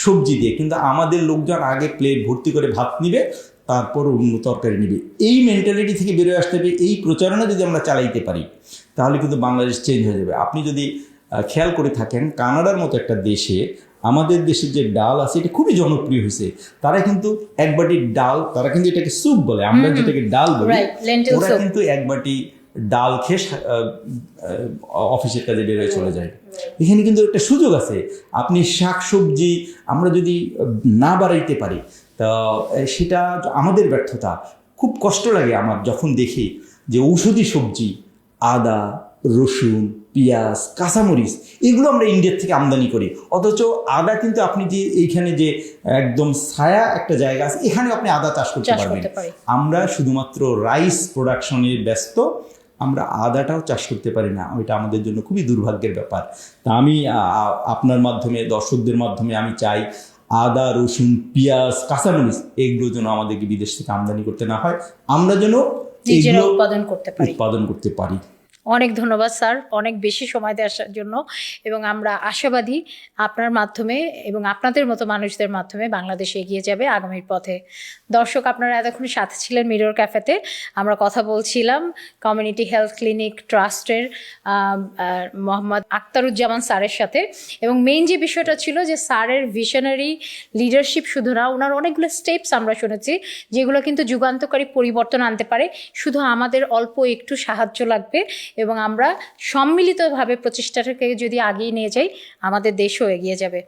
সবজি দিয়ে, কিন্তু আমাদের লোকজন আগে প্লেট ভর্তি করে ভাত নিবে, তারপর অন্য তরকারি নিবে। এই মেন্টালিটি থেকে বেরোয় আসতে হবে। এই প্রচারণা যদি আমরা চালাইতে পারি তাহলে কিন্তু বাংলাদেশ চেঞ্জ হয়ে যাবে। আপনি যদি খেয়াল করে থাকেন, কানাডার মতো একটা দেশে আমাদের দেশের যে ডাল আছে এটা খুবই জনপ্রিয় হয়েছে। তারা কিন্তু 1 বাটি ডাল, তারা কিন্তু এটাকে স্যুপ বলে, আমরা যেটাকে ডাল বলি, ওরা কিন্তু 1 বাটি ডাল খেয়ে অফিসের কাজে বেরোয় চলে যায়। এখানে কিন্তু একটা সুযোগ আছে, আপনি শাক সবজি আমরা যদি না বাড়াইতে পারি তা সেটা আমাদের ব্যর্থতা। খুব কষ্ট লাগে আমার যখন দেখি যে ঔষধি সবজি, আদা রসুন পেঁয়াজ কাঁচামরিচ এগুলো আমরা ইন্ডিয়ার থেকে আমদানি করি, অথচ আদা কিন্তু আপনি যে এইখানে যে একদম ছায়া একটা জায়গা আছে, এখানে আপনি আদা চাষ করতে পারবেন। আমরা শুধুমাত্র রাইস প্রোডাকশনে ব্যস্ত, আমরা আদাটাও চাষ করতে পারি না, এটা আমাদের জন্য খুবই দুর্ভাগ্যের ব্যাপার। তা আমি আপনার মাধ্যমে, দর্শকদের মাধ্যমে আমি চাই আদা, রসুন, পেঁয়াজ, কাঁচামরিচ এগুলো যেন আমাদেরকে বিদেশ থেকে আমদানি করতে না হয়, আমরা যেন নিজেরা এগুলো উৎপাদন করতে পারি। উৎপাদন করতে পারি। অনেক ধন্যবাদ স্যার, অনেক বেশি সময় দেওয়ার জন্য। এবং আমরা আশাবাদী আপনার মাধ্যমে এবং আপনাদের মতো মানুষদের মাধ্যমে বাংলাদেশ এগিয়ে যাবে আগামীর পথে। দর্শক, আপনারা এতক্ষণ সাথে ছিলেন মিরর ক্যাফেতে। আমরা কথা বলছিলাম কমিউনিটি হেলথ ক্লিনিক ট্রাস্টের মোহাম্মদ আখতারুজ্জামান স্যারের সাথে। এবং মেইন যে বিষয়টা ছিল যে স্যারের ভিশনারি লিডারশিপ শুধু না, ওনার অনেকগুলো স্টেপস আমরা শুনেছি যেগুলো কিন্তু যুগান্তকারী পরিবর্তন আনতে পারে। শুধু আমাদের অল্প একটু সাহায্য লাগবে এবং আমরা সম্মিলিতভাবে প্রচেষ্টাটাকে যদি আগিয়ে নিয়ে যাই, আমাদের দেশও এগিয়ে যাবে।